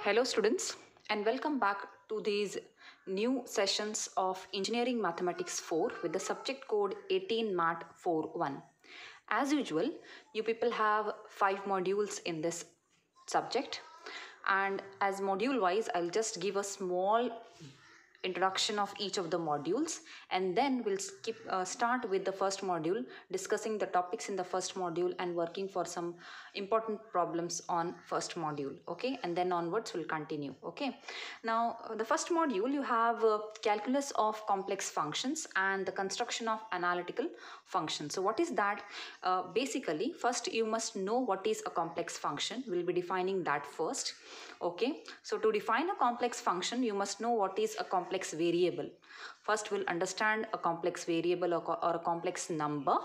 Hello students and welcome back to these new sessions of Engineering Mathematics 4 with the subject code 18MAT41. As usual, you people have 5 modules in this subject, and as module wise I'll just give a small introduction of each of the modules, and then we'll start with the first module, discussing the topics in the first module and working for some important problems on first module. Okay, and then onwards we'll continue. Okay, now the first module you have calculus of complex functions and the construction of analytical functions. So what is that? Basically, first you must know what is a complex function. We'll be defining that first. Okay, so to define a complex function, you must know what is a complex variable. First, we'll understand a complex variable or a complex number,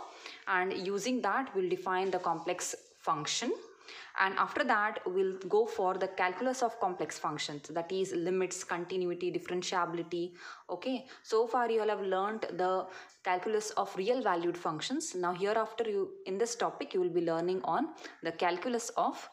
and using that, we'll define the complex function. And after that, we'll go for the calculus of complex functions, that is limits, continuity, differentiability. Okay, so far you all have learned the calculus of real valued functions. Now hereafter, in this topic, you will be learning on the calculus of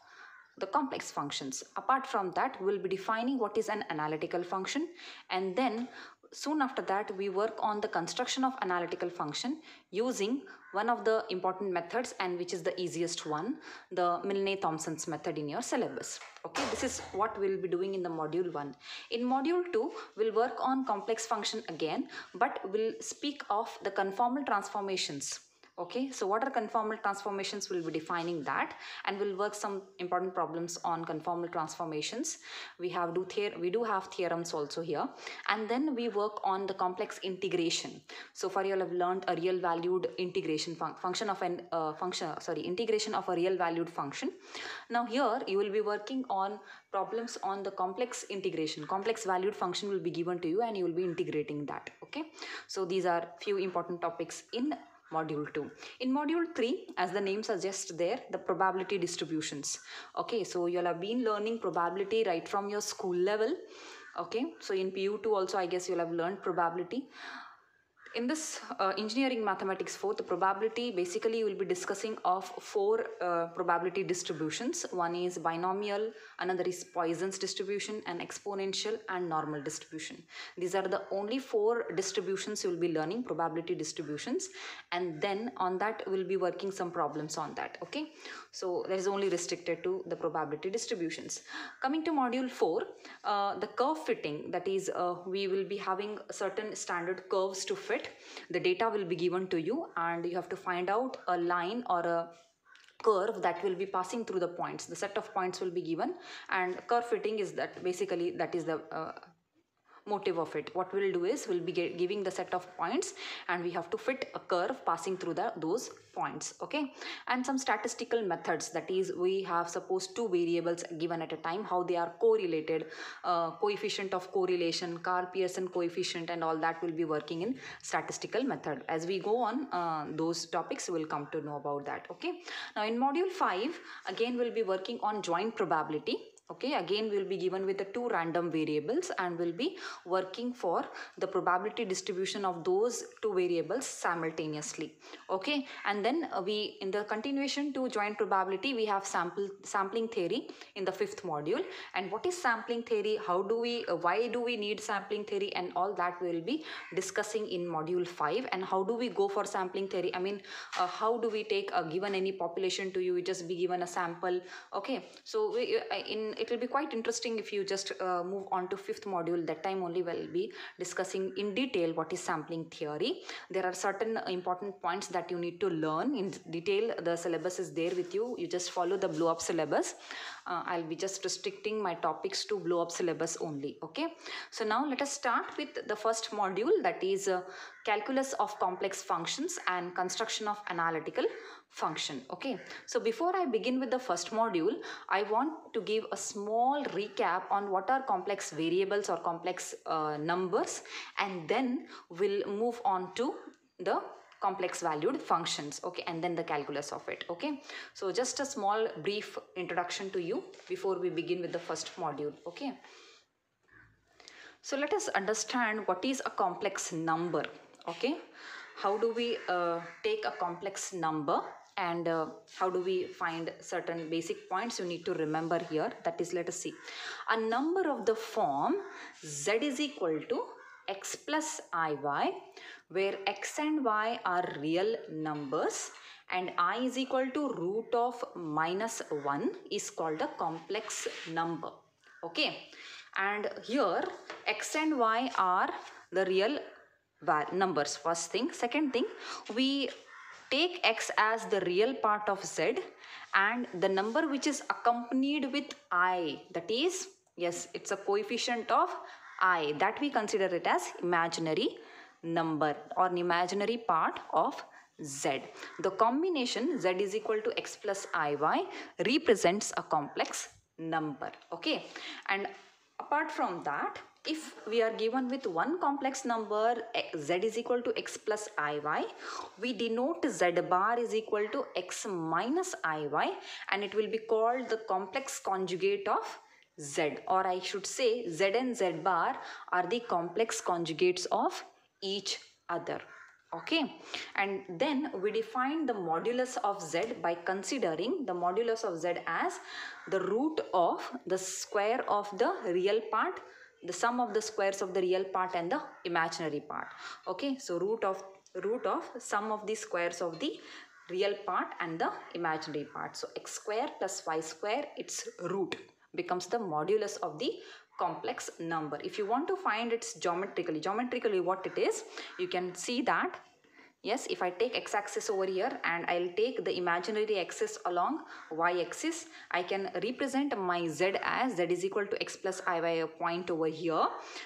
the complex functions. Apart from that, we'll be defining what is an analytical function, and then soon after that we work on the construction of analytical function using one of the important methods, and which is the easiest one, the Milne-Thomson's method in your syllabus. Okay, this is what we'll be doing in the module 1. In module 2, we'll work on complex function again, but we'll speak of the conformal transformations. Okay, so what are conformal transformations? We'll be defining that, and we'll work some important problems on conformal transformations. We do have theorems also here, and then we work on the complex integration. So far you all have learned a real valued integration integration of a real valued function. Now here you will be working on problems on the complex integration. Complex valued function will be given to you, and you will be integrating that. Okay, so these are few important topics in module 2. In module 3, as the name suggests there, the probability distributions. Okay, so you'll have been learning probability right from your school level. Okay, so in PU2 also I guess you'll have learned probability. In this Engineering Mathematics 4, the probability, basically you will be discussing of 4 probability distributions. One is binomial, another is Poisson's distribution, and exponential and normal distribution. These are the only 4 distributions you will be learning, probability distributions, and then on that we'll be working some problems on that. Okay, so that is only restricted to the probability distributions. Coming to module 4, the curve fitting, that is we will be having certain standard curves to fit. The data will be given to you, and you have to find out a line or a curve that will be passing through the points. The set of points will be given, and curve fitting is that, basically that is the motive of it. What we'll do is we'll be giving the set of points, and we have to fit a curve passing through those points. Okay, and some statistical methods, that is we have suppose 2 variables given at a time, how they are correlated, coefficient of correlation, Karl-Pearson coefficient, and all that will be working in statistical method. As we go on, those topics will come to know about that. Okay, now in module 5 again we'll be working on joint probability. Okay, again we'll be given with the 2 random variables, and we'll be working for the probability distribution of those 2 variables simultaneously. Okay, and then we, in the continuation to joint probability, we have sampling theory in the 5th module. And what is sampling theory, why do we need sampling theory, and all that we'll be discussing in module 5. And how do we go for sampling theory? I mean, how do we take given any population to you, just be given a sample. Okay, so it will be quite interesting if you just move on to 5th module. That time only we'll be discussing in detail what is sampling theory. There are certain important points that you need to learn in detail. The syllabus is there with you. You just follow the blow up syllabus. I'll be just restricting my topics to blow up syllabus only. Okay, so now let us start with the first module, that is calculus of complex functions and construction of analytical function. Okay, so before I begin with the first module, I want to give a small recap on what are complex variables or complex numbers, and then we'll move on to the complex valued functions. Okay, and then the calculus of it. Okay, so just a small brief introduction to you before we begin with the first module. Okay, so let us understand what is a complex number. Okay, how do we take a complex number And how do we find certain basic points you need to remember here? That is, let us see. A number of the form z is equal to x plus iy, where x and y are real numbers and I is equal to root of minus 1 is called a complex number. Okay, and here x and y are the real numbers, first thing. Second thing, we take x as the real part of z, and the number which is accompanied with I, that is, yes, it's a coefficient of I, that we consider it as imaginary number or an imaginary part of z. The combination z is equal to x plus iy represents a complex number. Okay, and apart from that, if we are given with one complex number z is equal to x plus iy, we denote z bar is equal to x minus iy, and it will be called the complex conjugate of z, or I should say z and z bar are the complex conjugates of each other. Okay, and then we define the modulus of z by considering the modulus of z as the root of the square of the real part, the sum of the squares of the real part and the imaginary part. Okay, so root of sum of the squares of the real part and the imaginary part. So x square plus y square, its root becomes the modulus of the complex number. If you want to find its geometrically what it is, you can see that, yes, if I take x-axis over here and I'll take the imaginary axis along y-axis, I can represent my z as z is equal to x plus iy, a point over here.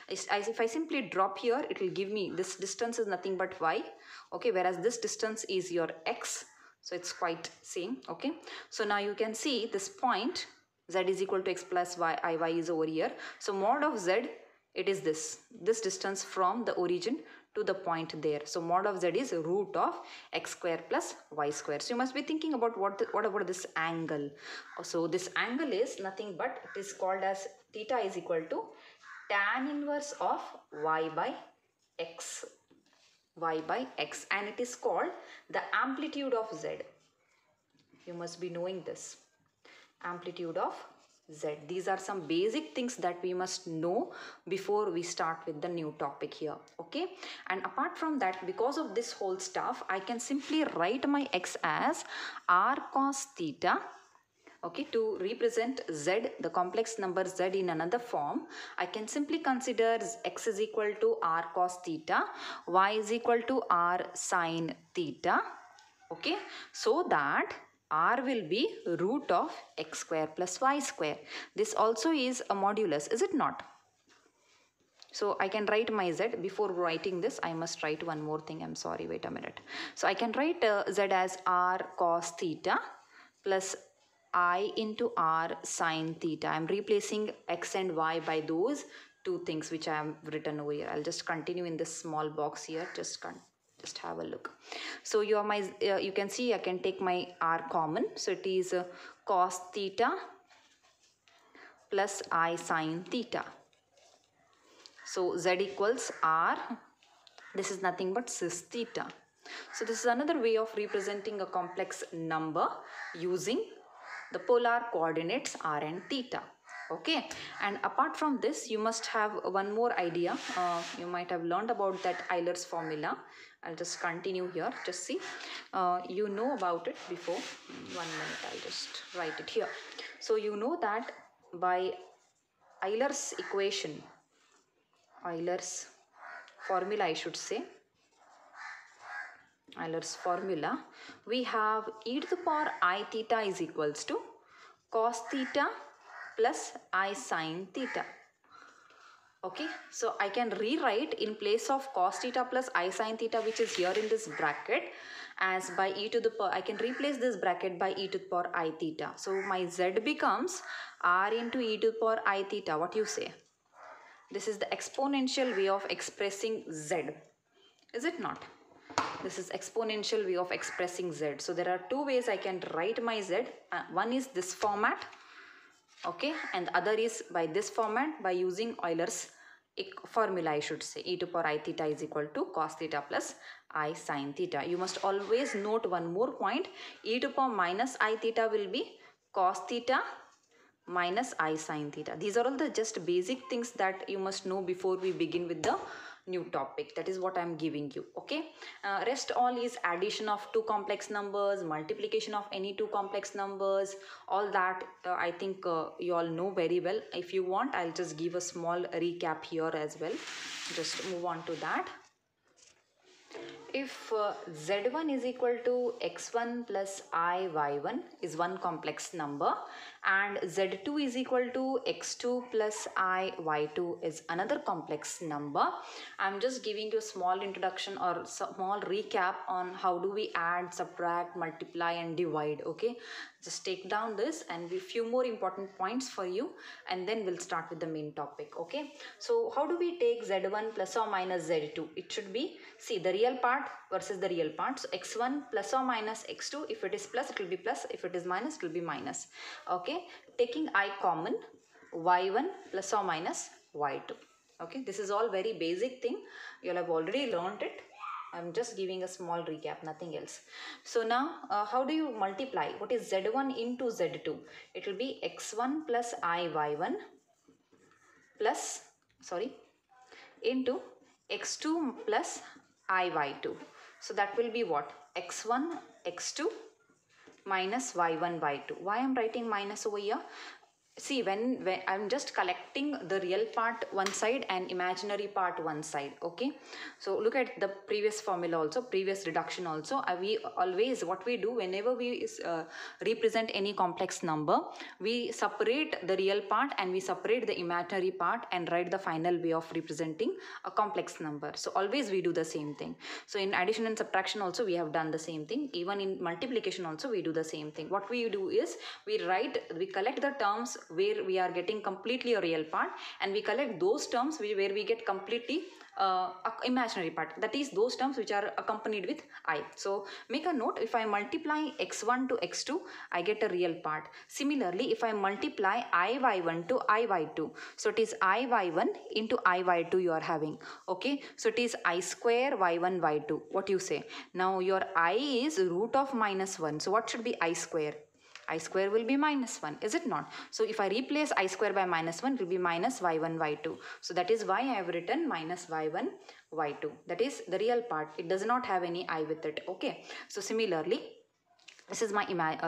If I simply drop here, it will give me this distance is nothing but y. Okay, whereas this distance is your x, so it's quite same. Okay, so now you can see this point z is equal to x plus iy is over here. So mod of z, it is this distance from the origin to the point there. So mod of z is root of x square plus y square. So you must be thinking about what about this angle. So this angle is nothing but, it is called as theta is equal to tan inverse of y by x, and it is called the amplitude of z. You must be knowing this, amplitude of z. These are some basic things that we must know before we start with the new topic here. Okay, and apart from that, because of this whole stuff, I can simply write my x as r cos theta. Okay, to represent z, the complex number z, in another form, I can simply consider x is equal to r cos theta, y is equal to r sin theta. Okay, so that r will be root of x square plus y square. This also is a modulus, is it not? So I can write my z. Before writing this, I must write one more thing. I'm sorry, wait a minute. So I can write z as r cos theta plus I into r sin theta. I'm replacing x and y by those two things which I have written over here. I'll just continue in this small box here. Just have a look. So you are my you can see I can take my r common. So it is cos theta plus I sin theta. So z equals r. This is nothing but cis theta. So this is another way of representing a complex number using the polar coordinates r and theta. Okay, and apart from this, you must have one more idea. You might have learned about that Euler's formula. I'll just continue here. Just see, you know about it before. 1 minute, I'll just write it here. So you know that by Euler's equation, Euler's formula, I should say, Euler's formula, we have e to the power I theta is equals to cos theta plus I sin theta. Okay, so I can rewrite in place of cos theta plus I sin theta, which is here in this bracket, as by e to the power, I can replace this bracket by e to the power I theta. So my z becomes r into e to the power I theta. What you say? This is the exponential way of expressing z, is it not? This is exponential way of expressing z. So there are two ways I can write my z. One is this format, okay, and the other is by this format by using Euler's formula I should say. E to power I theta is equal to cos theta plus I sin theta. You must always note one more point. E to power minus I theta will be cos theta minus I sin theta. These are all the just basic things that you must know before we begin with the new topic. That is what I am giving you. Okay, rest all is addition of two complex numbers, multiplication of any two complex numbers, all that I think you all know very well. If you want, I'll just give a small recap here as well. Just move on to that. If z1 is equal to x1 plus I y1 is one complex number, and z2 is equal to x2 plus I y2 is another complex number, I'm just giving you a small introduction or small recap on how do we add, subtract, multiply and divide. Okay, just take down this and a few more important points for you, and then we'll start with the main topic. Okay, so how do we take z1 plus or minus z2? It should be, see, the real part versus the real part. So x1 plus or minus x2, if it is plus it will be plus, if it is minus it will be minus. Okay, taking I common, y1 plus or minus y2. Okay, this is all very basic thing, you'll have already learned it. I'm just giving a small recap, nothing else. So now how do you multiply? What is z1 into z2? It will be x1 plus I y1 plus, sorry, into x2 plus I y2. So that will be what? x1 x2 minus y1 y2. Why I'm writing minus over here? See, when I'm just collecting the real part one side and imaginary part one side. Okay, so look at the previous formula also, previous reduction also. We always, what we do whenever we represent any complex number, we separate the real part and we separate the imaginary part and write the final way of representing a complex number. So always we do the same thing. So in addition and subtraction also we have done the same thing. Even in multiplication also we do the same thing. What we do is we collect the terms where we are getting completely a real part, and we collect those terms where we get completely imaginary part, that is those terms which are accompanied with I. So make a note, if I multiply x1 to x2 I get a real part. Similarly, if I multiply I y1 to I y2, so it is I y1 into I y2 you are having. Okay, so it is I square y1 y2. What you say? Now your I is root of minus 1, so what should be I square? I square will be minus 1, is it not? So if I replace I square by minus 1, it will be minus y1 y2. So that is why I have written minus y1 y2. That is the real part. It does not have any I with it. Okay. So similarly, this is my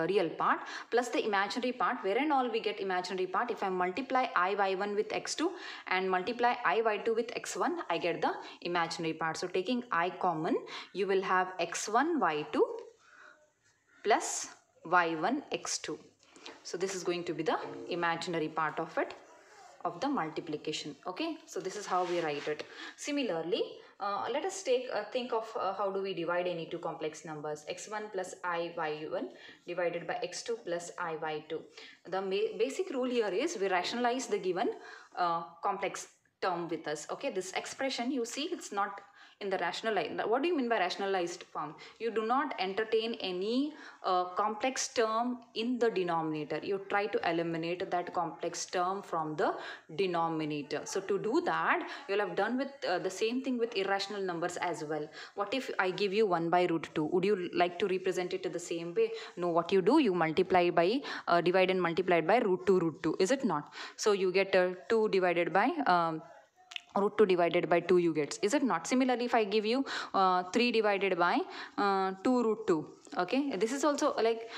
real part plus the imaginary part. Where and all we get imaginary part? If I multiply I y1 with x2 and multiply I y2 with x1, I get the imaginary part. So taking I common, you will have x1 y2 plus y1 x2. So this is going to be the imaginary part of it, of the multiplication. Okay, so this is how we write it. Similarly, let us think of how do we divide any two complex numbers. x1 plus I y1 divided by x2 plus I y2. The basic rule here is we rationalize the given complex term with us. Okay, this expression you see, it's not in the rationalized. What do you mean by rationalized form? You do not entertain any complex term in the denominator. You try to eliminate that complex term from the denominator. So to do that, you'll have done with the same thing with irrational numbers as well. What if I give you 1 by root 2? Would you like to represent it the same way? No, what you do, you multiply by, divide and multiply by root 2, is it not? So you get 2 divided by root 2 divided by 2 you get, is it not? Similarly, if I give you 3 divided by 2 root 2, okay, this is also like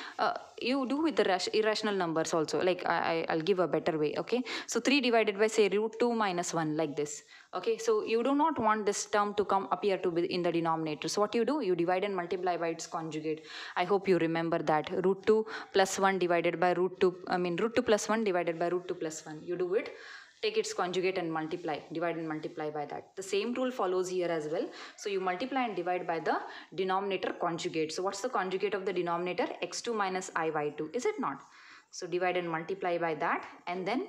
you do with the irrational numbers also. Like I'll give a better way. Okay, so 3 divided by, say, root 2 minus 1, like this. Okay, so you do not want this term to appear to be in the denominator. So what you do, you divide and multiply by its conjugate. I hope you remember that. Root 2 plus 1 divided by root 2, root 2 plus 1 divided by root 2 plus 1. You do it, take its conjugate and multiply, divide and multiply by that. The same rule follows here as well. So you multiply and divide by the denominator conjugate. So what's the conjugate of the denominator? x2 minus I y2, is it not? So divide and multiply by that, and then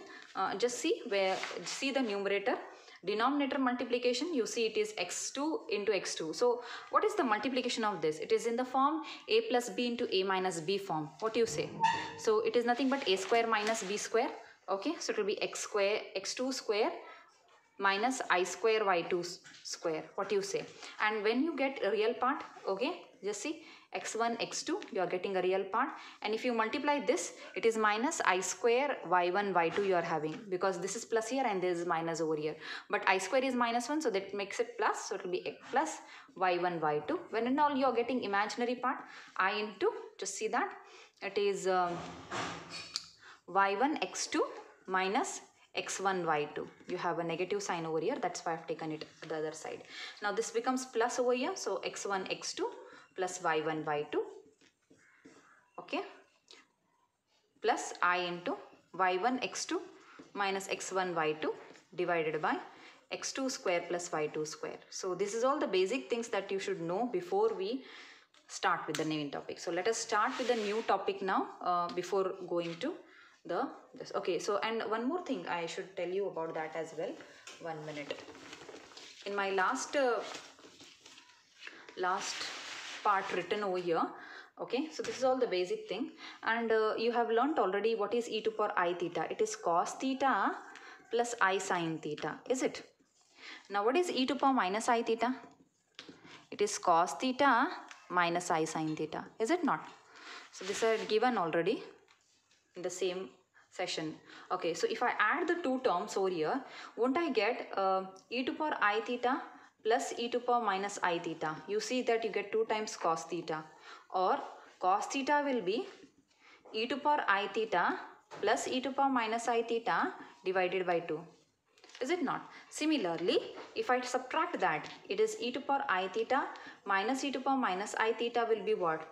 just see the numerator. Denominator multiplication, you see it is x2 into x2. So what is the multiplication of this? It is in the form a plus b into a minus b form. What do you say? So it is nothing but a square minus b square. Okay, so it will be x2 square minus I square y2 square. What you say? And when you get a real part, okay, just see x1 x2, you are getting a real part, and if you multiply this, it is minus I square y1 y2 you are having, because this is plus here and this is minus over here, but I square is minus 1, so that makes it plus, so it will be x plus y1 y2. When and all you are getting imaginary part, I into, just see that it is y1 x2 minus x1 y2. You have a negative sign over here, that's why I have taken it the other side. Now this becomes plus over here, so x1 x2 plus y1 y2, okay, plus I into y1 x2 minus x1 y2 divided by x2 square plus y2 square. So this is all the basic things that you should know before we start with the new topic. So let us start with the new topic now before going to this. Okay, so and one more thing I should tell you about that as well. 1 minute. In my last part written over here, okay, so this is all the basic thing, and you have learnt already what is e to power I theta. It is cos theta plus I sin theta, is it? Now what is e to power minus I theta? It is cos theta minus I sin theta, is it not? So this I had given already in the same session. Okay, so if I add the two terms over here, won't I get e to power I theta plus e to power minus I theta? You see that you get 2 times cos theta, or cos theta will be e to power I theta plus e to power minus I theta divided by 2. Is it not? Similarly, if I subtract that, it is e to power I theta minus e to power minus I theta will be what?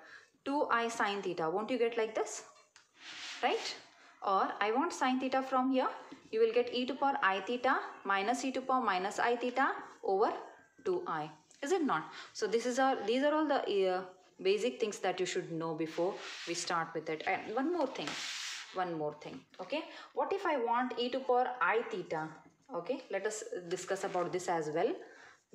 2I sin theta. Won't you get like this? Right? Or I want sin theta from here. You will get e to power I theta minus e to power minus I theta over 2I. Is it not? So these are all the basic things that you should know before we start with it. And one more thing. Okay, what if I want e to power I theta? Okay, let us discuss about this as well,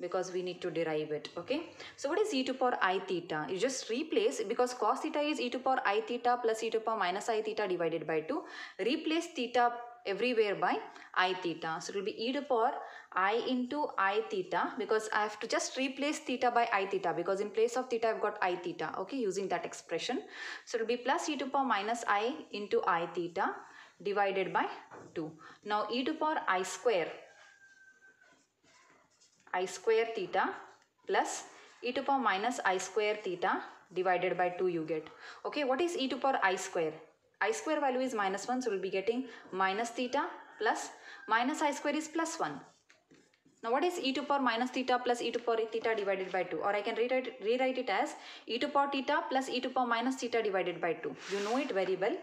because we need to derive it. Okay, so what is e to power I theta? You just replace, because cos theta is e to power I theta plus e to power minus I theta divided by 2. Replace theta everywhere by I theta. So it will be e to power I into I theta, because I have to just replace theta by I theta, because in place of theta I've got I theta, okay, using that expression. So it will be plus e to power minus I into I theta divided by 2. Now e to power I square theta plus e to power minus I square theta divided by 2 you get. Okay, what is e to power I square? I square value is minus 1, so we'll be getting minus theta plus minus I square is plus 1. Now what is e to power minus theta plus e to power theta divided by 2? Or I can rewrite it as e to power theta plus e to power minus theta divided by 2. You know it very well.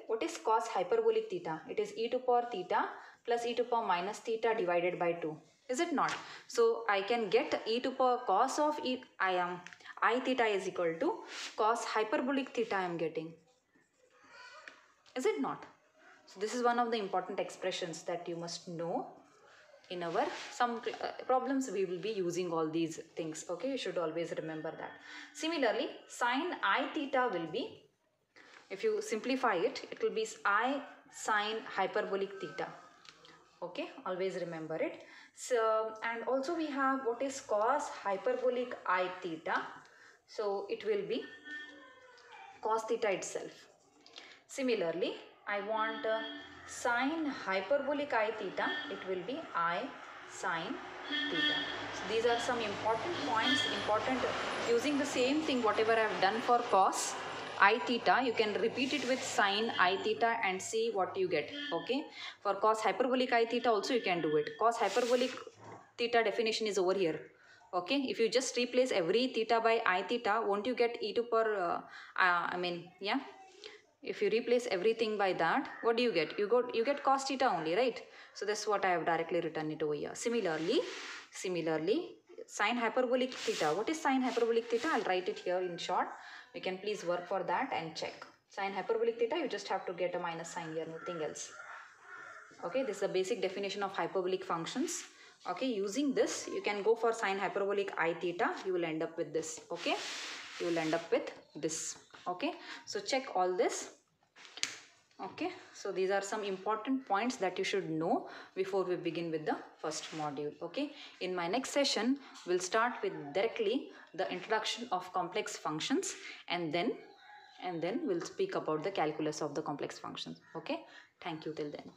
What is cos hyperbolic theta? It is e to power theta plus e to power minus theta divided by 2. Is it not? So I can get e to power cos of I theta is equal to cos hyperbolic theta I am getting. Is it not? So this is one of the important expressions that you must know. In our some problems we will be using all these things. Okay, you should always remember that. Similarly, sin I theta will be, if you simplify it, it will be I sin hyperbolic theta. Okay, always remember it. So, and also we have what is cos hyperbolic I theta. So it will be cos theta itself. Similarly, I want sin hyperbolic I theta, it will be I sin theta. So these are some important points, using the same thing whatever I have done for cos I theta, you can repeat it with sin I theta and see what you get. Okay, for cos hyperbolic I theta also you can do it. Cos hyperbolic theta definition is over here. Okay, if you just replace every theta by I theta, won't you get e to power if you replace everything by that, what do you get? You get cos theta only, right? So that's what I have directly written it over here. Similarly, sin hyperbolic theta. What is sin hyperbolic theta? I'll write it here in short. You can please work for that and check. Sin hyperbolic theta, you just have to get a minus sign here, nothing else. Okay, this is the basic definition of hyperbolic functions. Okay, using this, you can go for sin hyperbolic I theta. You will end up with this. Okay, you will end up with this. Okay, so check all this. Okay, so these are some important points that you should know before we begin with the first module. Okay, in my next session, we'll start with directly the introduction of complex functions, and then we'll speak about the calculus of the complex functions. Okay, thank you till then.